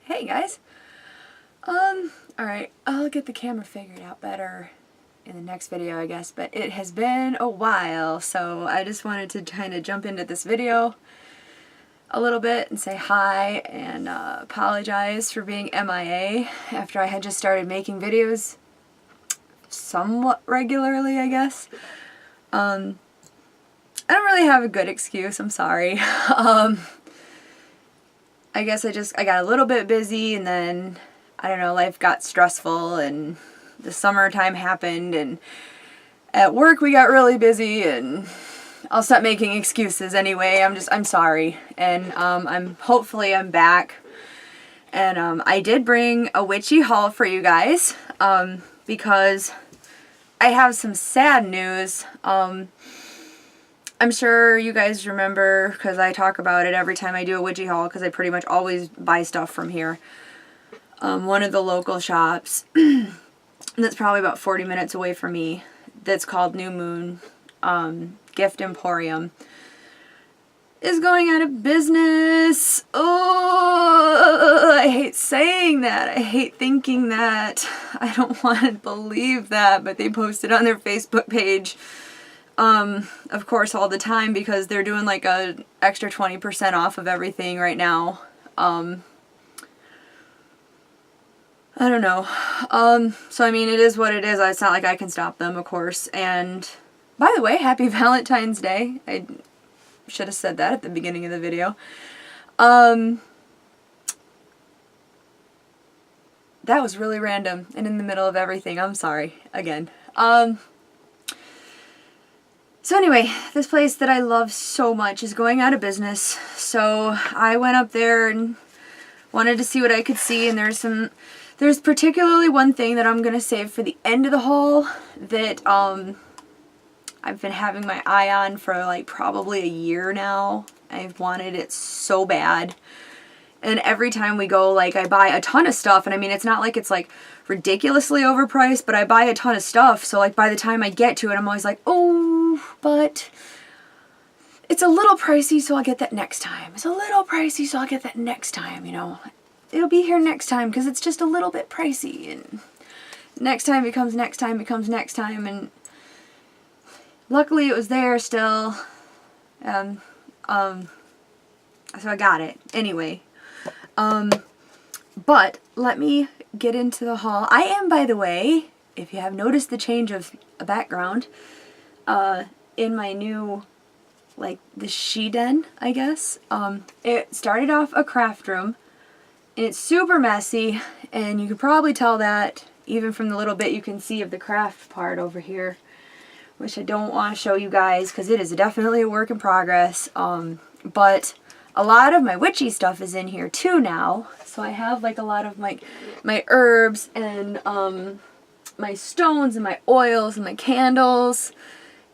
Hey guys. Alright, I'll get the camera figured out better in the next video, I guess, but it has been a while, so I just wanted to kind of jump into this video a little bit and say hi and apologize for being MIA after I had just started making videos somewhat regularly, I guess. I don't really have a good excuse, I'm sorry. I guess I got a little bit busy, and then, I don't know, life got stressful, and the summertime happened, and at work we got really busy, and I'll stop making excuses anyway. I'm sorry, and hopefully I'm back, and I did bring a witchy haul for you guys, because I have some sad news. I'm sure you guys remember, because I talk about it every time I do a witchy haul, because I pretty much always buy stuff from here. One of the local shops that's probably about 40 minutes away from me, that's called Moon Gift Emporium, is going out of business. Oh, I hate saying that. I hate thinking that. I don't want to believe that, but they posted on their Facebook page, of course, all the time, because they're doing like a extra 20% off of everything right now. I don't know. So I mean, it is what it is. It's not like I can stop them, of course. And by the way, happy Valentine's Day. I should have said that at the beginning of the video. That was really random and in the middle of everything. I'm sorry again. So anyway, this place that I love so much is going out of business, so I went up there and wanted to see what I could see, and there's particularly one thing that I'm going to save for the end of the haul that I've been having my eye on for like probably a year now. I've wanted it so bad. And every time we go, like, I buy a ton of stuff, and I mean, it's not like it's like ridiculously overpriced, but I buy a ton of stuff, so like by the time I get to it, I'm always like, oh, but it's a little pricey, so I'll get that next time. It's a little pricey, so I'll get that next time, you know. It'll be here next time because it's just a little bit pricey, and next time becomes next time becomes next time, and luckily it was there still. So I got it anyway. But let me get into the haul. I am, by the way, if you have noticed the change of a background, in my new, like, the she den, I guess. It started off a craft room, and it's super messy, and you could probably tell that even from the little bit you can see of the craft part over here, which I don't want to show you guys because it is definitely a work in progress. But a lot of my witchy stuff is in here too now. So I have like a lot of my herbs and my stones and my oils and my candles,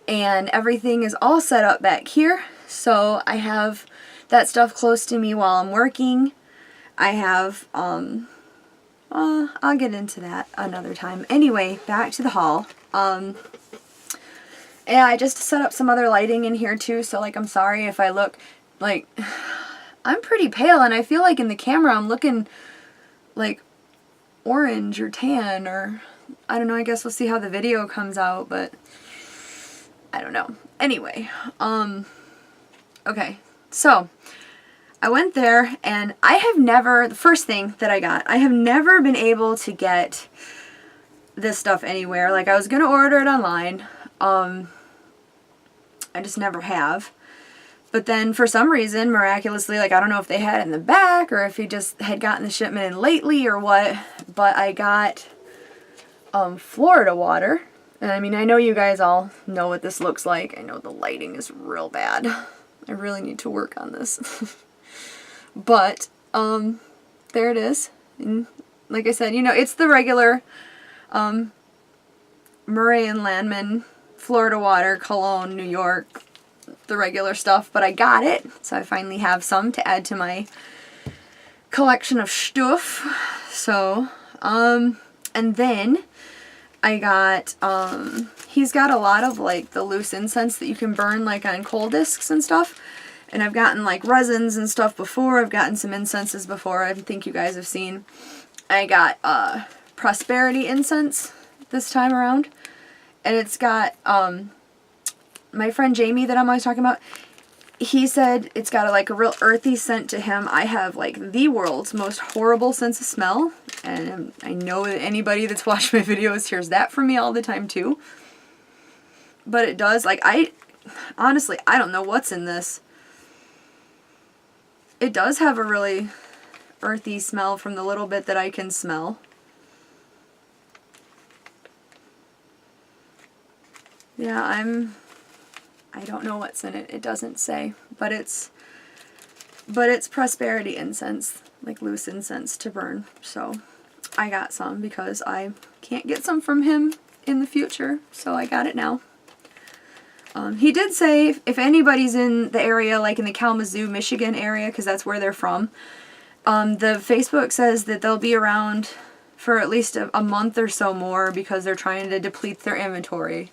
and everything is all set up back here. So I have that stuff close to me while I'm working. I have, I'll get into that another time. Anyway, back to the haul. And I just set up some other lighting in here too, so like I'm sorry if I look like, I'm pretty pale, and I feel like in the camera I'm looking like orange or tan, or I don't know, I guess we'll see how the video comes out, but I don't know. Anyway, okay, so I went there, and I have never, the first thing that I got, I have never been able to get this stuff anywhere. Like, I was gonna order it online, I just never have. But then for some reason, miraculously, like, I don't know if they had it in the back or if he just had gotten the shipment in lately or what, but I got Florida water. And I mean, I know you guys all know what this looks like. I know the lighting is real bad. I really need to work on this. But there it is. And like I said, you know, it's the regular Murray and Landman Florida water, Cologne, New York, the regular stuff, but I got it, so I finally have some to add to my collection of stuff. So, and then I got, he's got a lot of like the loose incense that you can burn like on coal discs and stuff, And I've gotten like resins and stuff before. I've gotten some incenses before. I think you guys have seen. I got prosperity incense this time around. And it's got my friend Jamie that I'm always talking about. He said it's got like a real earthy scent to him. I have like the world's most horrible sense of smell. And I know that anybody that's watched my videos hears that from me all the time too. But it does. Like honestly, I don't know what's in this. It does have a really earthy smell from the little bit that I can smell. Yeah, I don't know what's in it. It doesn't say, but it's prosperity incense, like loose incense to burn. So I got some because I can't get some from him in the future, so I got it now. He did say if anybody's in the area, like in the Kalamazoo, Michigan area, because that's where they're from, the Facebook says that they'll be around for at least a month or so more because they're trying to deplete their inventory.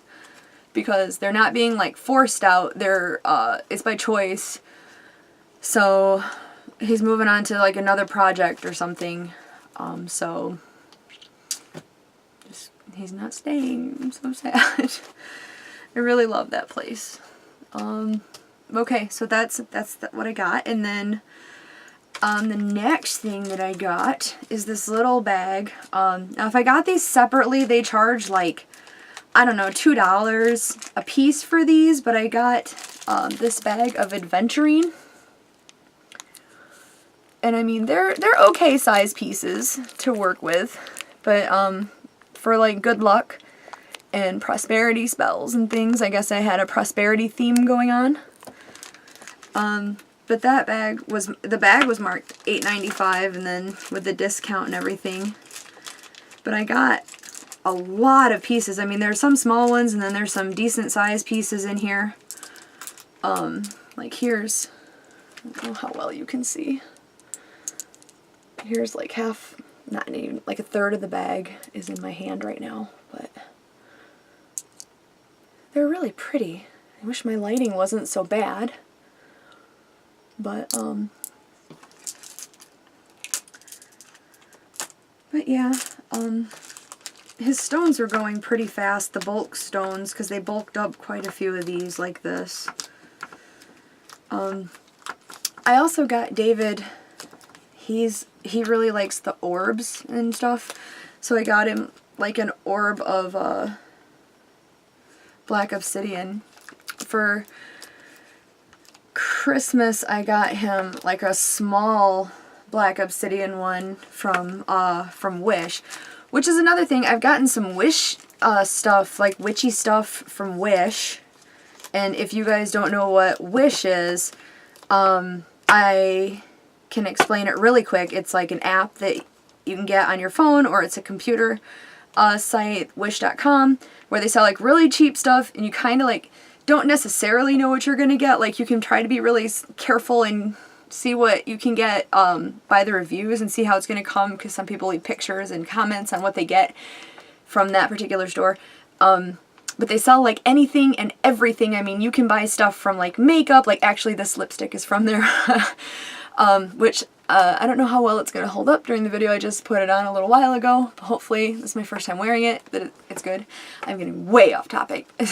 Because they're not being like forced out, it's by choice. So he's moving on to like another project or something. So he's not staying. I'm so sad. I really love that place. Okay, so that's what I got. And then the next thing that I got is this little bag. Now if I got these separately, they charge like, I don't know, $2 a piece for these, but I got this bag of aventurine. And I mean, they're okay size pieces to work with, but for like good luck and prosperity spells and things, I guess I had a prosperity theme going on. But the bag was marked $8.95, and then with the discount and everything. But I got a lot of pieces. I mean, there's some small ones, and then there's some decent sized pieces in here. Like here's, I don't know how well you can see. Here's like half, not even, like a third of the bag is in my hand right now, but they're really pretty. I wish my lighting wasn't so bad. But yeah, his stones were going pretty fast, the bulk stones, because they bulked up quite a few of these like this. I also got David, he really likes the orbs and stuff, so I got him like an orb of black obsidian. For Christmas I got him like a small black obsidian one from Wish, which is another thing. I've gotten some Wish stuff, like witchy stuff from Wish, and if you guys don't know what Wish is, I can explain it really quick. It's like an app that you can get on your phone, or it's a computer site, wish.com, where they sell like really cheap stuff, and you kind of like don't necessarily know what you're gonna get. Like you can try to be really careful and see what you can get by the reviews and see how it's gonna come, because some people leave pictures and comments on what they get from that particular store. But they sell like anything and everything. I mean, you can buy stuff from like makeup, like actually this lipstick is from there, which I don't know how well it's going to hold up during the video. I just put it on a little while ago. Hopefully, this is my first time wearing it, that it's good. I'm getting way off topic. This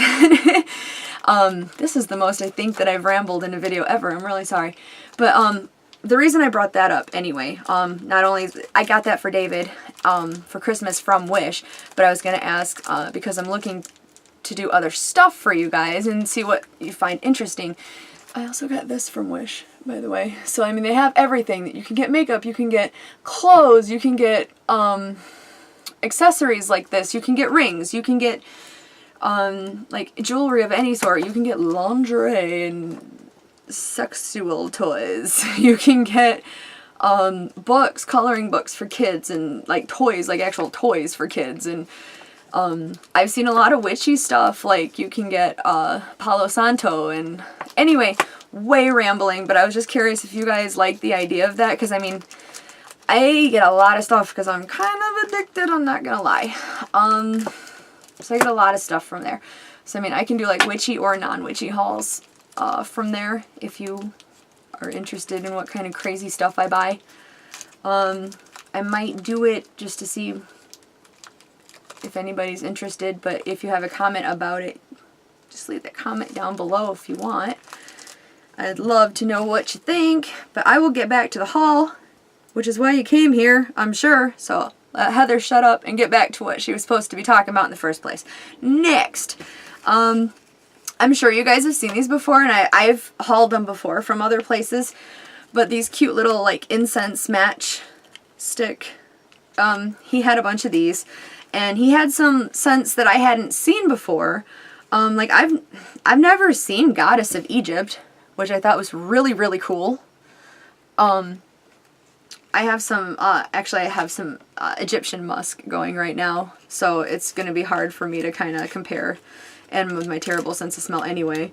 is the most I think that I've rambled in a video ever. I'm really sorry. But the reason I brought that up anyway, not only is I got that for David for Christmas from Wish, but I was going to ask, because I'm looking to do other stuff for you guys and see what you find interesting. I also got this from Wish, by the way. So I mean, they have everything. You can get makeup, you can get clothes, you can get accessories like this, you can get rings, you can get like jewelry of any sort, you can get lingerie and sexual toys, you can get books, coloring books for kids, and like toys, like actual toys for kids. And I've seen a lot of witchy stuff, like you can get Palo Santo. And anyway, way rambling, but I was just curious if you guys like the idea of that, because I mean, I get a lot of stuff because I'm kind of addicted, I'm not gonna lie. So I get a lot of stuff from there. So I mean, I can do like witchy or non-witchy hauls from there if you are interested in what kind of crazy stuff I buy. I might do it just to see if anybody's interested, but if you have a comment about it, just leave that comment down below if you want. I'd love to know what you think, but I will get back to the haul, which is why you came here, I'm sure. So let Heather shut up and get back to what she was supposed to be talking about in the first place. Next, I'm sure you guys have seen these before, and I've hauled them before from other places, but these cute little like incense match stick, he had a bunch of these, and he had some scents that I hadn't seen before. Like I've never seen Goddess of Egypt, which I thought was really, really cool. I have some, actually I have some Egyptian musk going right now, so it's going to be hard for me to kind of compare, and with my terrible sense of smell anyway.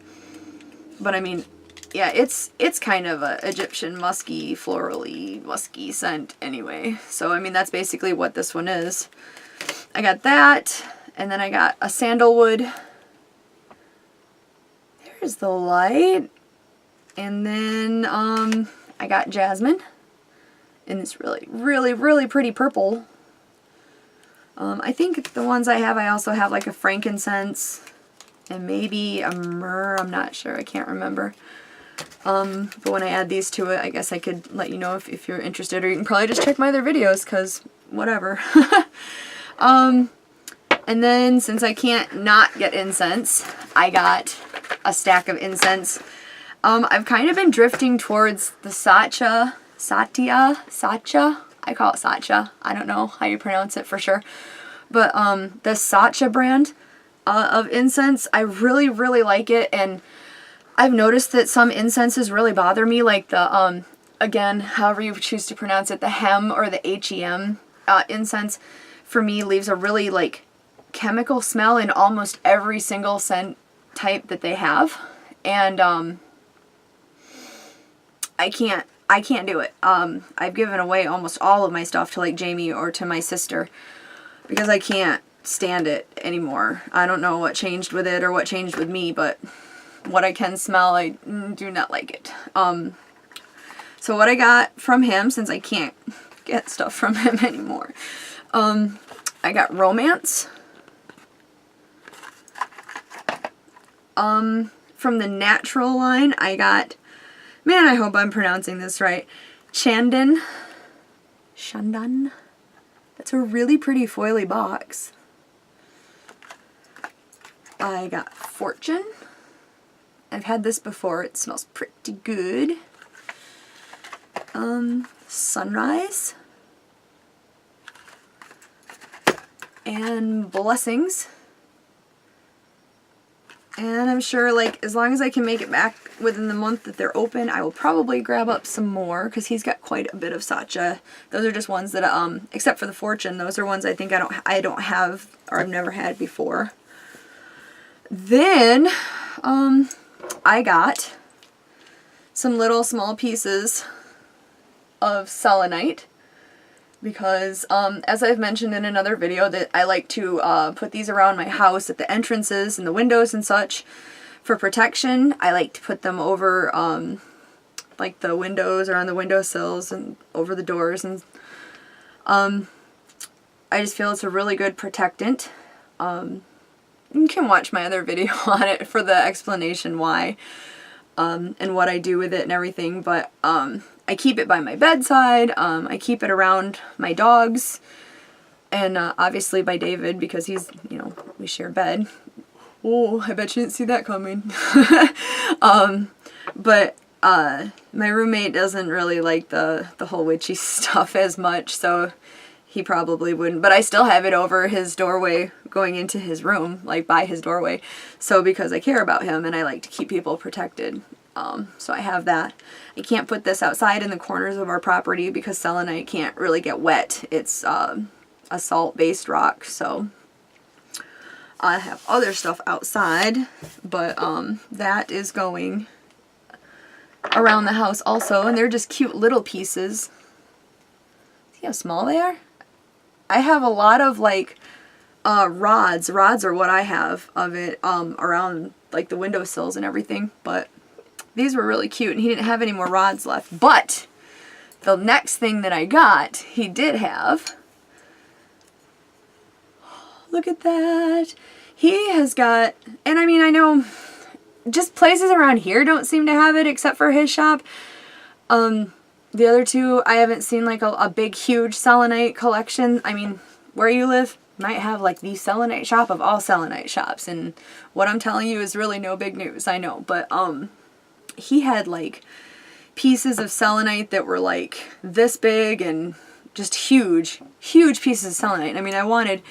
But I mean, yeah, it's kind of a Egyptian musky, florally, musky scent anyway. So I mean, that's basically what this one is. I got that, and then I got a sandalwood. There's the light. And then I got jasmine in this really, really, really pretty purple. I think the ones I have, I also have like a frankincense and maybe a myrrh. I'm not sure. I can't remember. But when I add these to it, I guess I could let you know if you're interested, or you can probably just check my other videos, because whatever. And then since I can't not get incense, I got a stack of incense. I've kind of been drifting towards the Satya, I call it Satya, I don't know how you pronounce it for sure, but the Satya brand of incense, I really, really like it, and I've noticed that some incenses really bother me, like the, again, however you choose to pronounce it, the hem or the HEM incense, for me leaves a really, like, chemical smell in almost every single scent type that they have, and I can't do it. I've given away almost all of my stuff to like Jamie or to my sister because I can't stand it anymore. I don't know what changed with it or what changed with me, but what I can smell, I do not like it. So what I got from him, since I can't get stuff from him anymore, I got Romance. From the natural line, I got, man, I hope I'm pronouncing this right, Chandan. That's a really pretty foily box. I got Fortune. I've had this before. It smells pretty good. Sunrise. And Blessings. And I'm sure, like, as long as I can make it back within the month that they're open, I will probably grab up some more, because he's got quite a bit of Satya. Those are just ones that, except for the Fortune, those are ones I think I don't have, or I've never had before. Then, I got some little small pieces of selenite, because as I've mentioned in another video, that I like to put these around my house at the entrances and the windows and such for protection. I like to put them over like the windows or on the windowsills and over the doors, and I just feel it's a really good protectant. You can watch my other video on it for the explanation why and what I do with it and everything, but I keep it by my bedside, I keep it around my dogs, and obviously by David, because he's, you know, we share bed. Oh, I bet you didn't see that coming. But my roommate doesn't really like the whole witchy stuff as much, so he probably wouldn't, but I still have it over his doorway going into his room, like by his doorway, so because I care about him and I like to keep people protected. So I have that. I can't put this outside in the corners of our property because selenite can't really get wet. It's a salt-based rock, so I have other stuff outside, but that is going around the house also, and they're just cute little pieces. See how small they are? I have a lot of like rods are what I have of it around like the windowsills and everything, but these were really cute, and he didn't have any more rods left. But the next thing that I got, he did have. Look at that. He has got, and I mean, I know just places around here don't seem to have it except for his shop. The other two, I haven't seen like a big, huge selenite collection. I mean, where you live might have like the selenite shop of all selenite shops, and what I'm telling you is really no big news, I know. But he had like pieces of selenite that were like this big and just huge, huge pieces of selenite. I mean, I wanted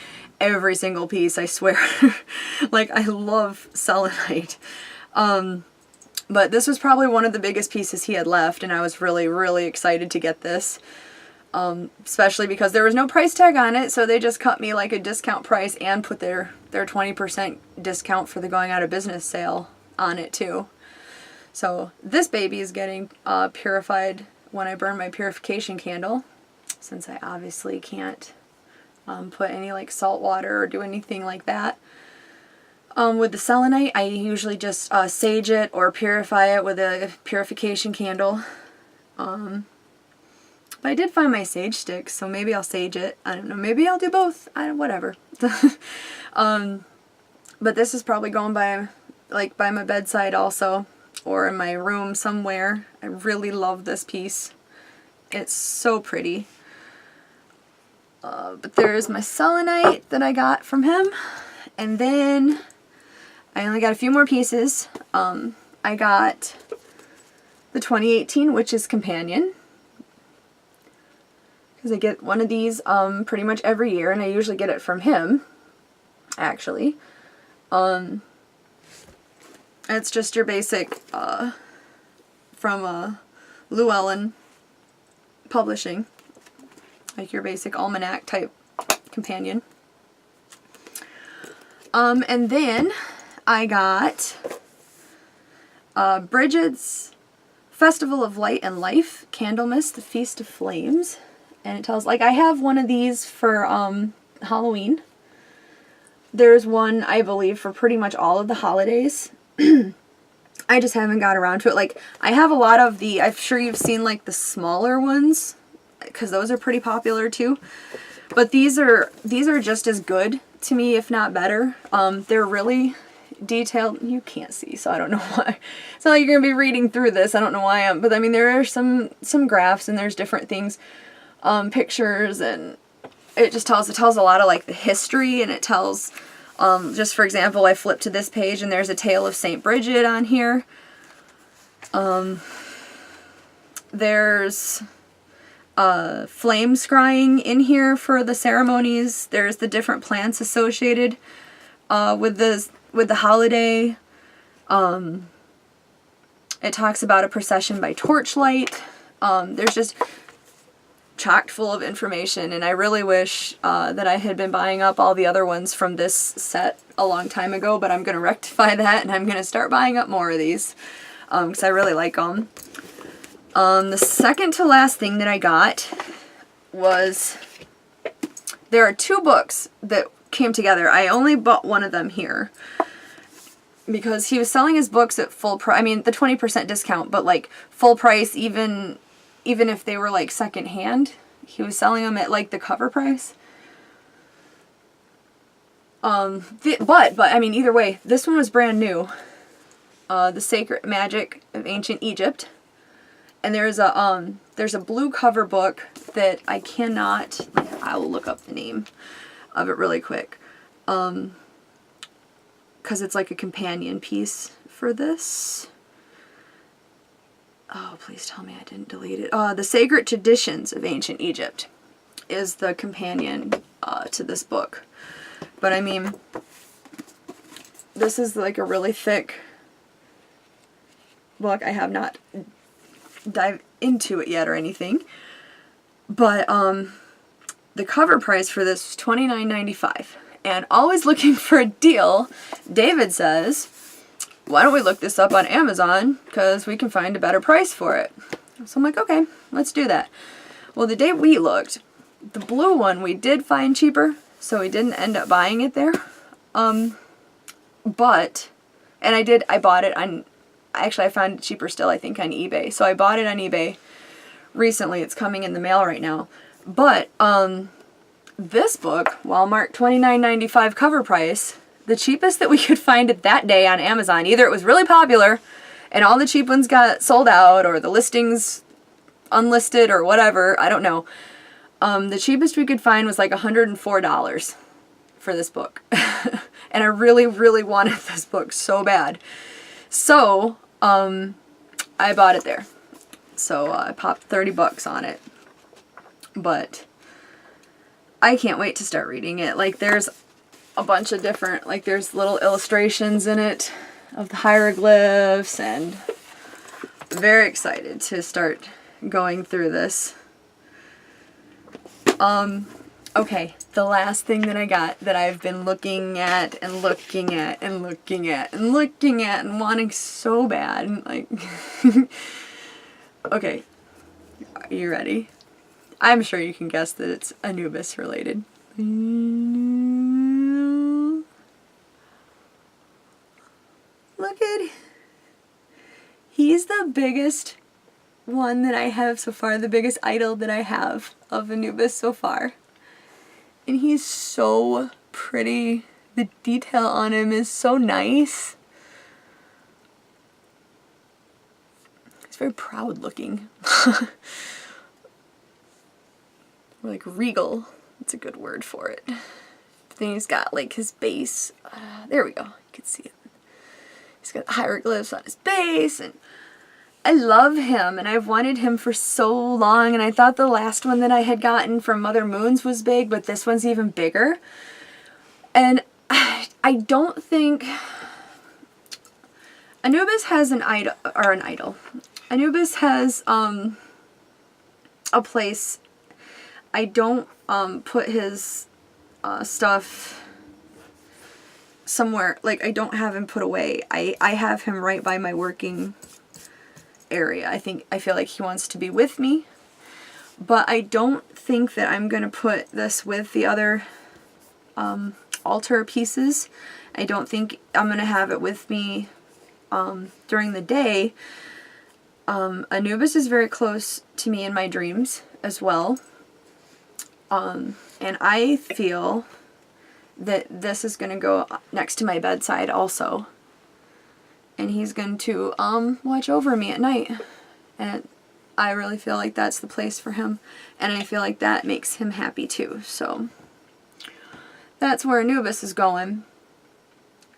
every single piece, I swear. Like, I love selenite. But this was probably one of the biggest pieces he had left, and I was really, really excited to get this. Especially because there was no price tag on it, so they just cut me like a discount price and put their 20% discount for the going out of business sale on it too. So this baby is getting purified when I burn my purification candle, since I obviously can't put any like salt water or do anything like that. With the selenite, I usually just sage it or purify it with a purification candle. But I did find my sage sticks, so maybe I'll sage it. I don't know, maybe I'll do both. Whatever. But this is probably going by my bedside also, or in my room somewhere. I really love this piece. It's so pretty. But there's my selenite that I got from him. And then I only got a few more pieces. I got the 2018 Witch's Companion, because I get one of these pretty much every year, and I usually get it from him, actually. It's just your basic from Llewellyn Publishing, like your basic almanac type companion. And then I got Bridget's Festival of Light and Life, Candlemas, the Feast of Flames. And it tells, like, I have one of these for Halloween. There's one, I believe, for pretty much all of the holidays. I just haven't got around to it. Like, I have a lot of the, I'm sure you've seen, like, the smaller ones, because those are pretty popular, too. But these are just as good to me, if not better. They're really detailed. You can't see, so I don't know why. It's not like you're gonna be reading through this. I don't know why I am, but I mean, there are some graphs, and there's different things, pictures, and it just tells a lot of like the history, and it tells, just for example, I flipped to this page and there's a tale of Saint Bridget on here. There's flame scrying in here for the ceremonies. There's the different plants associated with the holiday. It talks about a procession by torchlight. There's just chocked full of information, and I really wish that I had been buying up all the other ones from this set a long time ago, but I'm going to rectify that, and I'm going to start buying up more of these because I really like them. The second to last thing that I got was, there are two books that came together. I only bought one of them here because he was selling his books at full price. I mean, the 20% discount, but like full price, even if they were like second hand, he was selling them at like the cover price. But I mean, either way, this one was brand new. The Sacred Magic of Ancient Egypt. And there's a blue cover book that I cannot, I will look up the name of it really quick. Because it's like a companion piece for this. Oh, please tell me I didn't delete it. The Sacred Traditions of Ancient Egypt is the companion to this book. But I mean, this is like a really thick book. I have not dive into it yet or anything, but the cover price for this was $29.95, and always looking for a deal, David says, why don't we look this up on Amazon because we can find a better price for it. So I'm like, okay, let's do that. Well, the day we looked, the blue one we did find cheaper, so we didn't end up buying it there. I bought it on Actually, I found it cheaper still, I think, on eBay. So I bought it on eBay recently. It's coming in the mail right now. But this book, Walmart $29.95 cover price, the cheapest that we could find it that day on Amazon. Either it was really popular and all the cheap ones got sold out, or the listings unlisted, or whatever. I don't know. The cheapest we could find was like $104 for this book. And I really, really wanted this book so bad. So, I bought it there. So, I popped 30 bucks on it. But I can't wait to start reading it. Like, there's a bunch of different, like, there's little illustrations in it of the hieroglyphs, and very excited to start going through this. Okay, the last thing that I got that I've been looking at and looking at and looking at and looking at and wanting so bad, and like, okay, are you ready? I'm sure you can guess that it's Anubis related. Look at, he's the biggest one that I have so far, the biggest idol that I have of Anubis so far. And he's so pretty. The detail on him is so nice. He's very proud looking. Like regal. That's a good word for it. But then he's got like his base. There we go. You can see it. He's got hieroglyphs on his base, and I love him, and I've wanted him for so long, and I thought the last one that I had gotten from Mother Moon's was big, but this one's even bigger. And I don't think Anubis has an idol. Anubis has a place. I don't put his stuff somewhere, like I don't have him put away. I have him right by my working area. I feel like he wants to be with me, but I don't think that I'm gonna put this with the other altar pieces. I don't think I'm gonna have it with me during the day. Anubis is very close to me in my dreams as well, and I feel that this is gonna go next to my bedside also. And he's going to watch over me at night. And I really feel like that's the place for him. And I feel like that makes him happy too. So that's where Anubis is going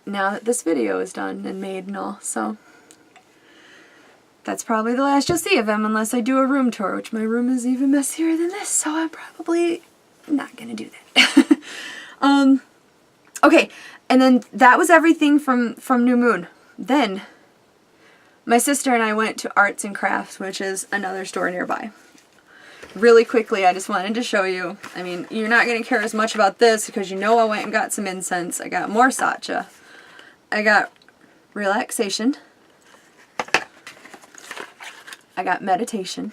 now that this video is done and made and all. So that's probably the last you'll see of him unless I do a room tour, which my room is even messier than this. So I'm probably not going to do that. Okay, and then that was everything from New Moon. Then, my sister and I went to Arts and Crafts, which is another store nearby. Really quickly, I just wanted to show you. I mean, you're not going to care as much about this because you know I went and got some incense. I got more satcha. I got relaxation. I got meditation.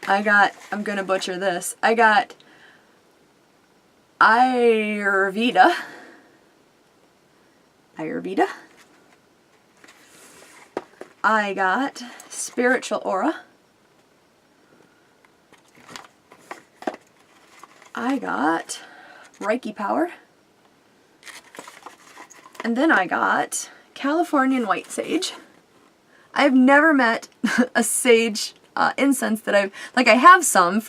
I'm going to butcher this. I got Ayurveda. I got spiritual aura. I got Reiki power. And then I got Californian white sage. I've never met a sage incense that I have some